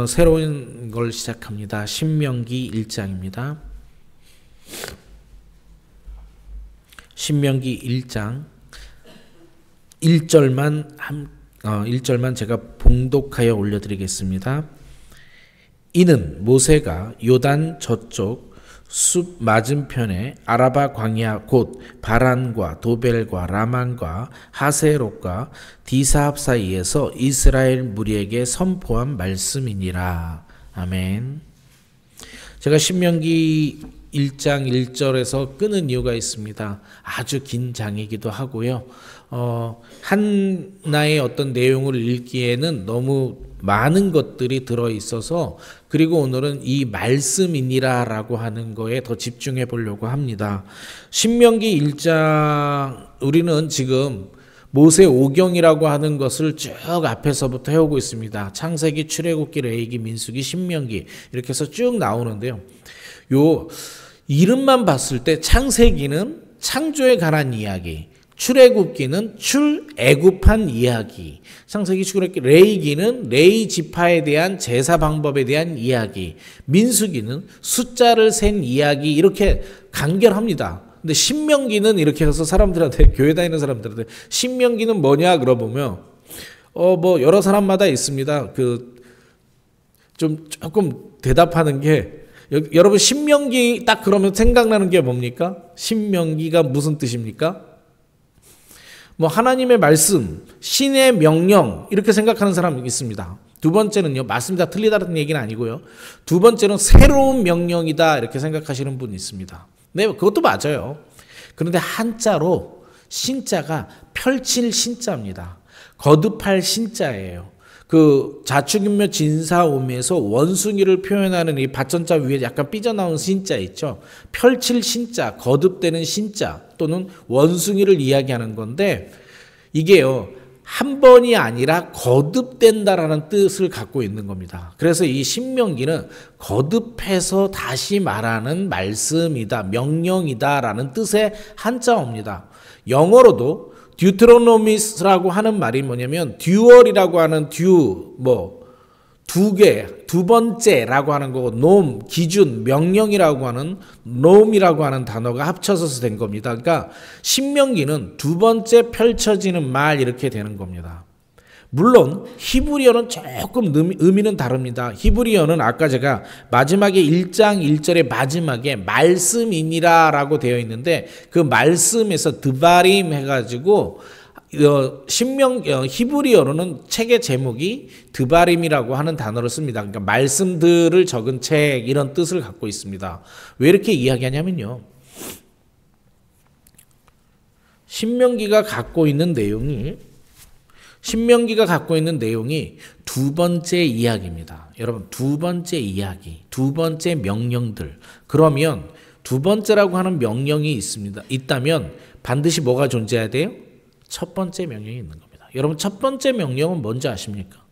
새로운 걸 시작합니다. 신명기 1장입니다. 신명기 1장 1절만 제가 봉독하여 올려드리겠습니다. 이는 모세가 요단 저쪽 숲 맞은편에 아라바 광야 곧 바란과 도벨과 라만과 하세롯과 디사합 사이에서 이스라엘 무리에게 선포한 말씀이니라. 아멘. 제가 신명기 1장 1절에서 끊은 이유가 있습니다. 아주 긴 장이기도 하고요. 하나의 어떤 내용을 읽기에는 너무 많은 것들이 들어있어서, 그리고 오늘은 이 말씀이니라라고 하는 거에 더 집중해 보려고 합니다. 신명기 1장, 우리는 지금 모세 오경이라고 하는 것을 쭉 앞에서부터 해오고 있습니다. 창세기, 출애굽기, 레위기, 민수기, 신명기 이렇게 해서 쭉 나오는데요. 요 이름만 봤을 때 창세기는 창조에 관한 이야기, 출애굽기는 출애굽한 이야기, 창세기, 출애굽기, 레위기는 레위 지파에 대한 제사 방법에 대한 이야기, 민수기는 숫자를 센 이야기, 이렇게 간결합니다. 근데 신명기는 이렇게 해서 사람들한테, 교회 다니는 사람들한테 신명기는 뭐냐 그러보면 뭐 여러 사람마다 있습니다. 조금 대답하는 게, 여러분 신명기 딱 그러면 생각나는 게 뭡니까? 신명기가 무슨 뜻입니까? 뭐 하나님의 말씀, 신의 명령, 이렇게 생각하는 사람이 있습니다. 두 번째는요, 맞습니다. 틀리다는 얘기는 아니고요. 두 번째는 새로운 명령이다, 이렇게 생각하시는 분이 있습니다. 네, 그것도 맞아요. 그런데 한자로 신자가 펼칠 신자입니다. 거듭할 신자예요. 그 자축인묘 진사오미에서 원숭이를 표현하는 이 받전자 위에 약간 삐져나온 신자 있죠. 펼칠 신자, 거듭되는 신자 또는 원숭이를 이야기하는 건데, 이게요 한 번이 아니라 거듭된다라는 뜻을 갖고 있는 겁니다. 그래서 이 신명기는 거듭해서 다시 말하는 말씀이다, 명령이다라는 뜻의 한자어입니다. 영어로도 듀트로노미스라고 하는 말이 뭐냐면 듀얼이라고 하는 두 번째라고 하는 거고, 놈, 기준, 명령이라고 하는 놈이라고 하는 단어가 합쳐서 된 겁니다. 그러니까 신명기는 두 번째 펼쳐지는 말, 이렇게 되는 겁니다. 물론 히브리어는 조금 의미는 다릅니다. 히브리어는 아까 제가 마지막에 1장 1절의 마지막에 말씀이니라 라고 되어 있는데, 그 말씀에서 드바림 해가지고 히브리어로는 책의 제목이 드바림이라고 하는 단어를 씁니다. 그러니까 말씀들을 적은 책, 이런 뜻을 갖고 있습니다. 왜 이렇게 이야기하냐면요, 신명기가 갖고 있는 내용이 두 번째 이야기입니다. 여러분, 두 번째 이야기, 두 번째 명령들. 그러면 두 번째라고 하는 명령이 있다면 반드시 뭐가 존재해야 돼요? 첫 번째 명령이 있는 겁니다. 여러분, 첫 번째 명령은 뭔지 아십니까?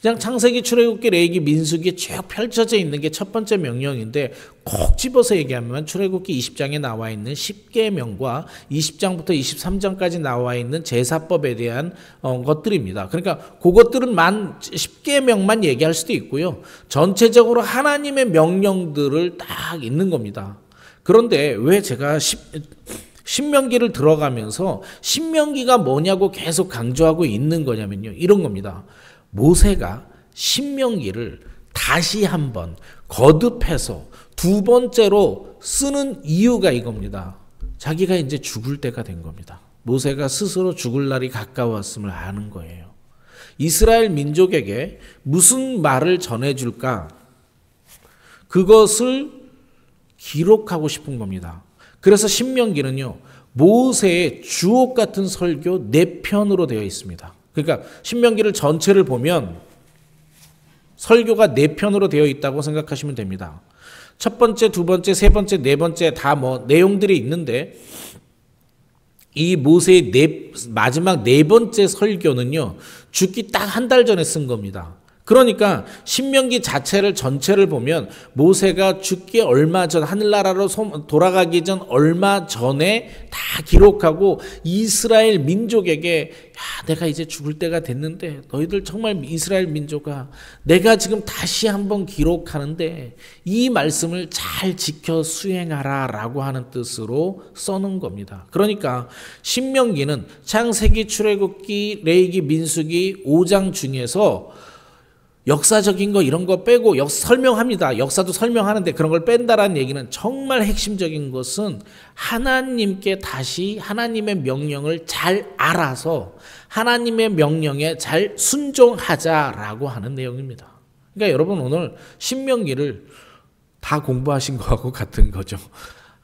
그냥 창세기, 출애굽기, 레위기, 민수기에 쭉 펼쳐져 있는 게 첫 번째 명령인데, 꼭 집어서 얘기하면 출애굽기 20장에 나와 있는 10계명과 20장부터 23장까지 나와 있는 제사법에 대한 것들입니다. 그러니까 그것들은 10계명만 얘기할 수도 있고요. 전체적으로 하나님의 명령들을 딱 있는 겁니다. 그런데 왜 제가 신명기를 들어가면서 신명기가 뭐냐고 계속 강조하고 있는 거냐면요, 이런 겁니다. 모세가 신명기를 다시 한번 거듭해서 두 번째로 쓰는 이유가 이겁니다. 자기가 이제 죽을 때가 된 겁니다. 모세가 스스로 죽을 날이 가까웠음을 아는 거예요. 이스라엘 민족에게 무슨 말을 전해줄까? 그것을 기록하고 싶은 겁니다. 그래서 신명기는요, 모세의 주옥 같은 설교 4편으로 되어 있습니다. 그러니까 신명기를 전체를 보면 설교가 4편으로 되어 있다고 생각하시면 됩니다. 첫 번째, 두 번째, 세 번째, 네 번째 다 내용들이 있는데, 이 모세의 마지막 네 번째 설교는요, 죽기 딱 한 달 전에 쓴 겁니다. 그러니까 신명기 자체를 전체를 보면 모세가 죽기 얼마 전, 하늘나라로 돌아가기 전 얼마 전에 다 기록하고 이스라엘 민족에게, 야, 내가 이제 죽을 때가 됐는데 너희들 정말 이스라엘 민족아, 내가 지금 다시 한번 기록하는데 이 말씀을 잘 지켜 수행하라 라고 하는 뜻으로 써놓은 겁니다. 그러니까 신명기는 창세기, 출애굽기, 레위기, 민수기 5장 중에서 역사적인 거 이런 거 빼고 설명합니다. 역사도 설명하는데 그런 걸 뺀다라는 얘기는 정말 핵심적인 것은 하나님께 다시 하나님의 명령을 잘 알아서 하나님의 명령에 잘 순종하자라고 하는 내용입니다. 그러니까 여러분 오늘 신명기를 다 공부하신 거하고 같은 거죠.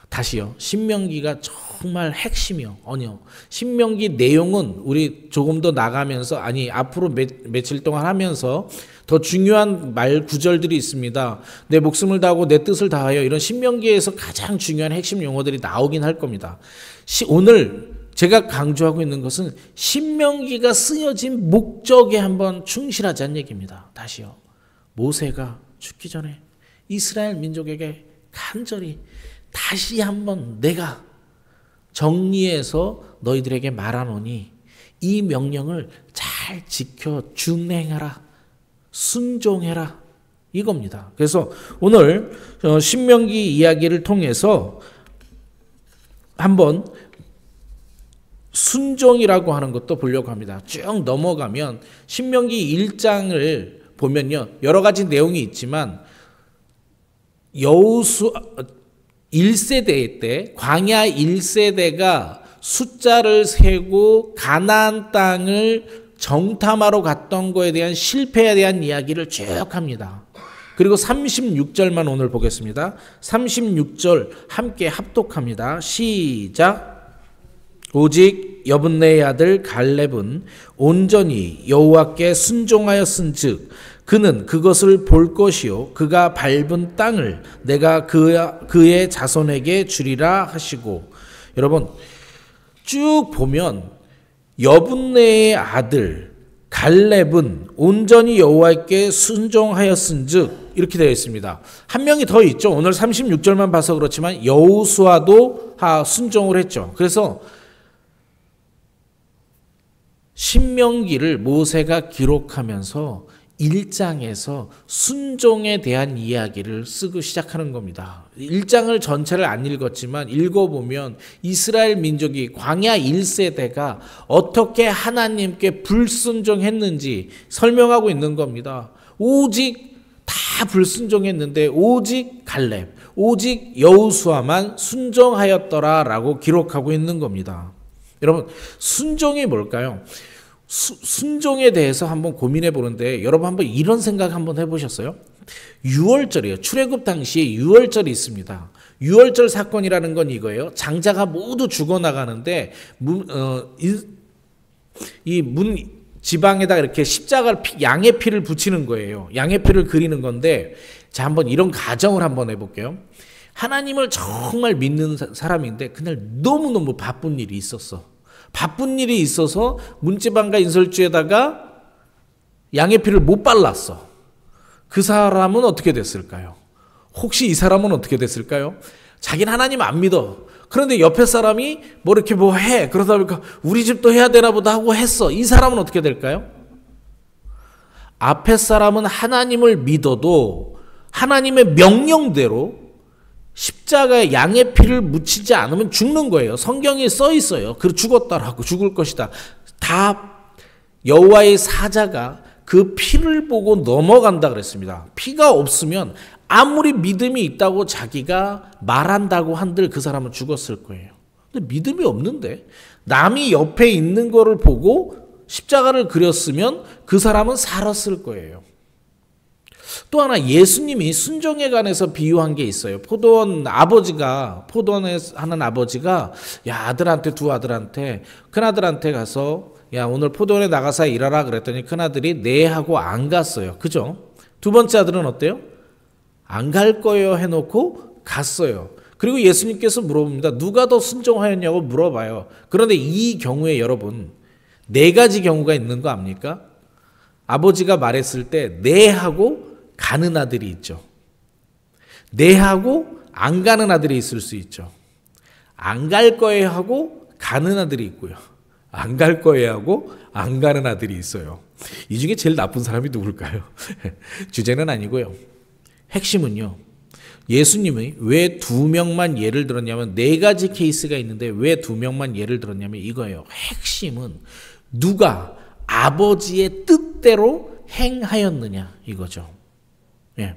다시요. 신명기가 정말 핵심이요. 아니요. 신명기 내용은 우리 조금 더 나가면서, 아니 앞으로 며칠 동안 하면서 더 중요한 말 구절들이 있습니다. 내 목숨을 다하고 내 뜻을 다하여, 이런 신명기에서 가장 중요한 핵심 용어들이 나오긴 할 겁니다. 오늘 제가 강조하고 있는 것은 신명기가 쓰여진 목적에 한번 충실하자는 얘기입니다. 다시요. 모세가 죽기 전에 이스라엘 민족에게 간절히 다시 한번 내가 정리해서 너희들에게 말하노니 이 명령을 잘 지켜 준행하라, 순종해라, 이겁니다. 그래서 오늘 신명기 이야기를 통해서 한번 순종이라고 하는 것도 보려고 합니다. 쭉 넘어가면 신명기 1장을 보면요, 여러 가지 내용이 있지만 여호수아 1세대 때, 광야 1세대가 숫자를 세고 가나안 땅을 정탐하러 갔던 거에 대한 실패에 대한 이야기를 쭉 합니다. 그리고 36절만 오늘 보겠습니다. 36절 함께 합독합니다. 시작. 오직 여분네의 아들 갈렙은 온전히 여호와께 순종하였은즉 그는 그것을 볼 것이요 그가 밟은 땅을 내가 그의 자손에게 주리라 하시고. 여러분 쭉 보면 여분네의 아들 갈렙은 온전히 여호와께 순종하였은즉 이렇게 되어 있습니다. 한 명이 더 있죠. 오늘 36절만 봐서 그렇지만 여호수아도 순종을 했죠. 그래서 신명기를 모세가 기록하면서 1장에서 순종에 대한 이야기를 쓰고 시작하는 겁니다. 1장을 전체를 안 읽었지만 읽어보면 이스라엘 민족이 광야 1세대가 어떻게 하나님께 불순종했는지 설명하고 있는 겁니다. 오직 다 불순종했는데 오직 갈렙, 오직 여호수아만 순종하였더라라고 기록하고 있는 겁니다. 여러분 순종이 뭘까요? 순종에 대해서 한번 고민해 보는데 여러분 한번 이런 생각 한번 해보셨어요? 유월절이에요. 출애굽 당시에 유월절이 있습니다. 유월절 사건이라는 건 이거예요. 장자가 모두 죽어나가는데 이 문 지방에다 이렇게 십자가를 양의 피를 붙이는 거예요. 양의 피를 그리는 건데, 자 한번 이런 가정을 한번 해볼게요. 하나님을 정말 믿는 사람인데 그날 너무너무 바쁜 일이 있었어. 바쁜 일이 있어서 문지방과 인설주에다가 양의 피를 못 발랐어. 그 사람은 어떻게 됐을까요? 혹시 이 사람은 어떻게 됐을까요? 자기는 하나님 안 믿어. 그런데 옆에 사람이 뭐 이렇게 뭐 해. 그러다 보니까 우리 집도 해야 되나 보다 하고 했어. 이 사람은 어떻게 될까요? 앞에 사람은 하나님을 믿어도 하나님의 명령대로 십자가에 양의 피를 묻히지 않으면 죽는 거예요. 성경에 써 있어요. 그 죽었다라고, 죽을 것이다. 다 여호와의 사자가 그 피를 보고 넘어간다 그랬습니다. 피가 없으면 아무리 믿음이 있다고 자기가 말한다고 한들 그 사람은 죽었을 거예요. 근데 믿음이 없는데 남이 옆에 있는 거를 보고 십자가를 그렸으면 그 사람은 살았을 거예요. 또 하나 예수님이 순종에 관해서 비유한 게 있어요. 포도원 하는 아버지가 아들한테, 두 아들한테, 큰아들한테 가서 야 오늘 포도원에 나가서 일하라 그랬더니 큰아들이 네 하고 안 갔어요. 그죠? 두 번째 아들은 어때요? 안 갈 거예요 해놓고 갔어요. 그리고 예수님께서 물어봅니다. 누가 더 순종하였냐고 물어봐요. 그런데 이 경우에 여러분 4가지 경우가 있는 거 압니까? 아버지가 말했을 때 네 하고 가는 아들이 있죠. 네 하고 안 가는 아들이 있을 수 있죠. 안 갈 거에 하고 가는 아들이 있고요. 안 갈 거에 하고 안 가는 아들이 있어요. 이 중에 제일 나쁜 사람이 누굴까요? 주제는 아니고요. 핵심은요. 예수님이 왜 두 명만 예를 들었냐면 네 가지 케이스가 있는데 왜 두 명만 예를 들었냐면 이거예요. 핵심은 누가 아버지의 뜻대로 행하였느냐 이거죠. 예.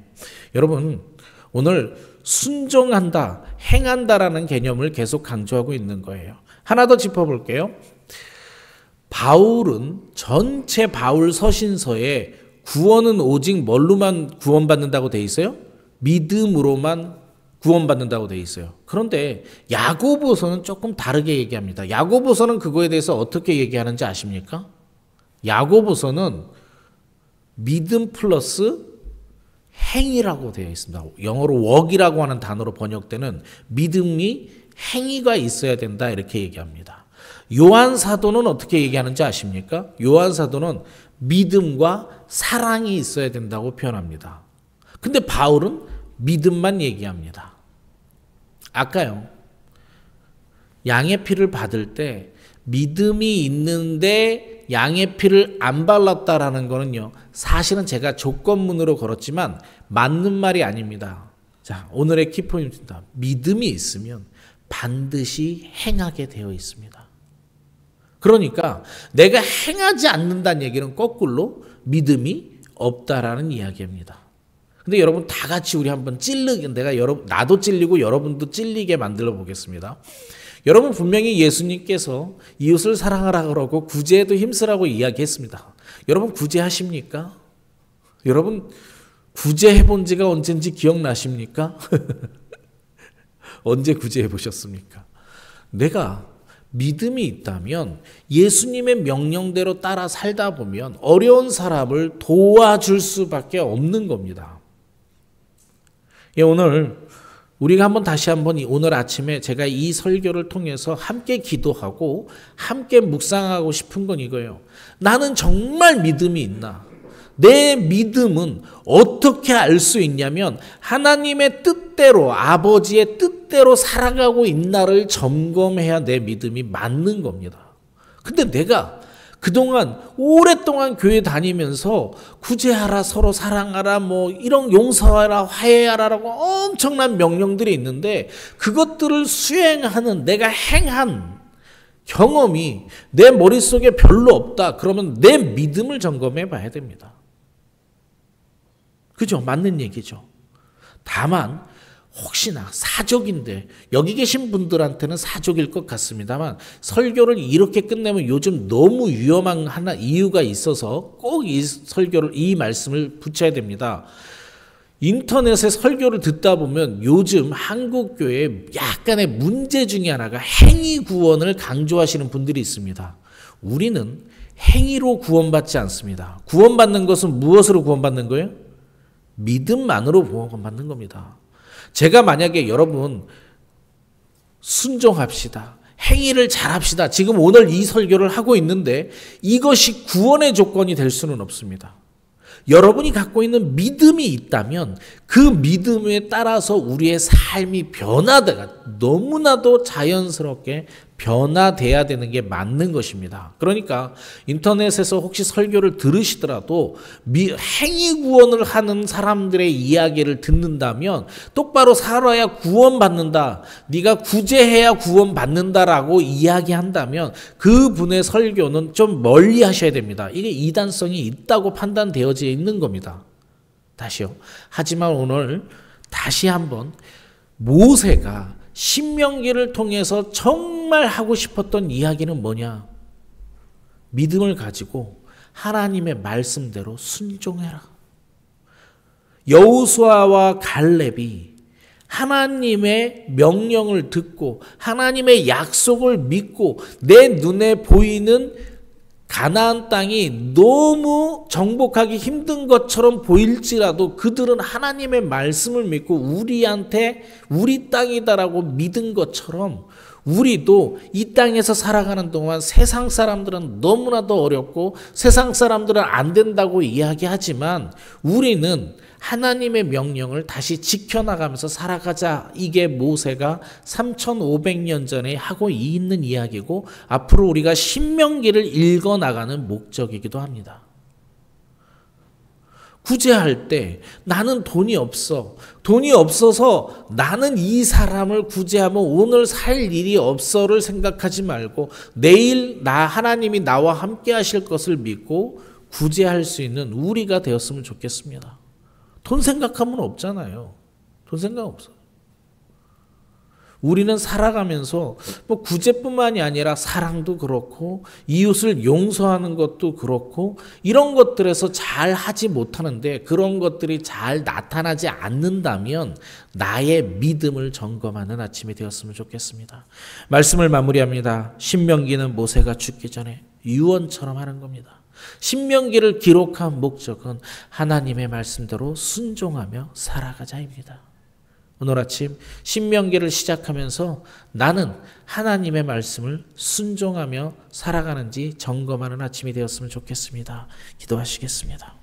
여러분 오늘 순종한다, 행한다라는 개념을 계속 강조하고 있는 거예요. 하나 더 짚어볼게요. 바울은 전체 바울 서신서에 구원은 오직 뭘로만 구원받는다고 돼 있어요? 믿음으로만 구원받는다고 돼 있어요. 그런데 야고보서는 조금 다르게 얘기합니다. 야고보서는 그거에 대해서 어떻게 얘기하는지 아십니까? 야고보서는 믿음 플러스 행위라고 되어 있습니다. 영어로 work이라고 하는 단어로 번역되는 믿음이 행위가 있어야 된다 이렇게 얘기합니다. 요한 사도는 어떻게 얘기하는지 아십니까? 요한 사도는 믿음과 사랑이 있어야 된다고 표현합니다. 근데 바울은 믿음만 얘기합니다. 아까요. 양의 피를 받을 때 믿음이 있는데 양의 피를 안 발랐다라는 거는요. 사실은 제가 조건문으로 걸었지만 맞는 말이 아닙니다. 자, 오늘의 키포인트입니다. 믿음이 있으면 반드시 행하게 되어 있습니다. 그러니까 내가 행하지 않는다는 얘기는 거꾸로 믿음이 없다라는 이야기입니다. 근데 여러분 다 같이 우리 한번 나도 찔리고 여러분도 찔리게 만들어 보겠습니다. 여러분 분명히 예수님께서 이웃을 사랑하라 그러고 구제에도 힘쓰라고 이야기했습니다. 여러분 구제하십니까? 여러분 구제해 본 지가 언젠지 기억나십니까? 언제 구제해 보셨습니까? 내가 믿음이 있다면 예수님의 명령대로 따라 살다 보면 어려운 사람을 도와줄 수밖에 없는 겁니다. 오늘 우리가 다시 한번 오늘 아침에 제가 이 설교를 통해서 함께 기도하고 함께 묵상하고 싶은 건 이거예요. 나는 정말 믿음이 있나? 내 믿음은 어떻게 알 수 있냐면 하나님의 뜻대로 아버지의 뜻대로 살아가고 있나를 점검해야 내 믿음이 맞는 겁니다. 근데 내가 그동안 오랫동안 교회 다니면서 구제하라, 서로 사랑하라, 이런 용서하라, 화해하라라고 엄청난 명령들이 있는데 그것들을 수행하는 내가 행한 경험이 내 머릿속에 별로 없다. 그러면 내 믿음을 점검해 봐야 됩니다. 그죠? 맞는 얘기죠. 다만 혹시나 사족인데 여기 계신 분들한테는 사족일 것 같습니다만 설교를 이렇게 끝내면 요즘 너무 위험한 이유가 있어서 꼭 이 말씀을 붙여야 됩니다. 인터넷에 설교를 듣다 보면 요즘 한국교회에 약간의 문제 중에 하나가 행위 구원을 강조하시는 분들이 있습니다. 우리는 행위로 구원받지 않습니다. 구원받는 것은 무엇으로 구원받는 거예요? 믿음만으로 구원받는 겁니다. 제가 만약에 여러분 순종합시다. 행위를 잘합시다. 지금 오늘 이 설교를 하고 있는데 이것이 구원의 조건이 될 수는 없습니다. 여러분이 갖고 있는 믿음이 있다면 그 믿음에 따라서 우리의 삶이 너무나도 자연스럽게 변화돼야 되는 게 맞는 것입니다. 그러니까 인터넷에서 혹시 설교를 들으시더라도 행위 구원을 하는 사람들의 이야기를 듣는다면 똑바로 살아야 구원받는다. 네가 구제해야 구원받는다라고 이야기한다면 그분의 설교는 좀 멀리 하셔야 됩니다. 이게 이단성이 있다고 판단되어져 있는 겁니다. 다시요. 하지만 오늘 다시 한번 모세가 신명기를 통해서 정말 하고 싶었던 이야기는 뭐냐? 믿음을 가지고 하나님의 말씀대로 순종해라. 여호수아와 갈렙이 하나님의 명령을 듣고 하나님의 약속을 믿고 내 눈에 보이는 가나안 땅이 너무 정복하기 힘든 것처럼 보일지라도 그들은 하나님의 말씀을 믿고 우리한테 우리 땅이다라고 믿은 것처럼 우리도 이 땅에서 살아가는 동안 세상 사람들은 너무나도 어렵고 세상 사람들은 안 된다고 이야기하지만 우리는 하나님의 명령을 다시 지켜나가면서 살아가자. 이게 모세가 3500년 전에 하고 있는 이야기고 앞으로 우리가 신명기를 읽어나가는 목적이기도 합니다. 구제할 때 나는 돈이 없어. 돈이 없어서 나는 이 사람을 구제하면 오늘 살 일이 없어를 생각하지 말고 내일 하나님이 나와 함께 하실 것을 믿고 구제할 수 있는 우리가 되었으면 좋겠습니다. 돈 생각하면 없잖아요. 돈 생각 없어요. 우리는 살아가면서 구제뿐만이 아니라 사랑도 그렇고 이웃을 용서하는 것도 그렇고 이런 것들에서 잘 하지 못하는데 그런 것들이 잘 나타나지 않는다면 나의 믿음을 점검하는 아침이 되었으면 좋겠습니다. 말씀을 마무리합니다. 신명기는 모세가 죽기 전에 유언처럼 하는 겁니다. 신명기를 기록한 목적은 하나님의 말씀대로 순종하며 살아가자입니다. 오늘 아침 신명기를 시작하면서 나는 하나님의 말씀을 순종하며 살아가는지 점검하는 아침이 되었으면 좋겠습니다. 기도하시겠습니다.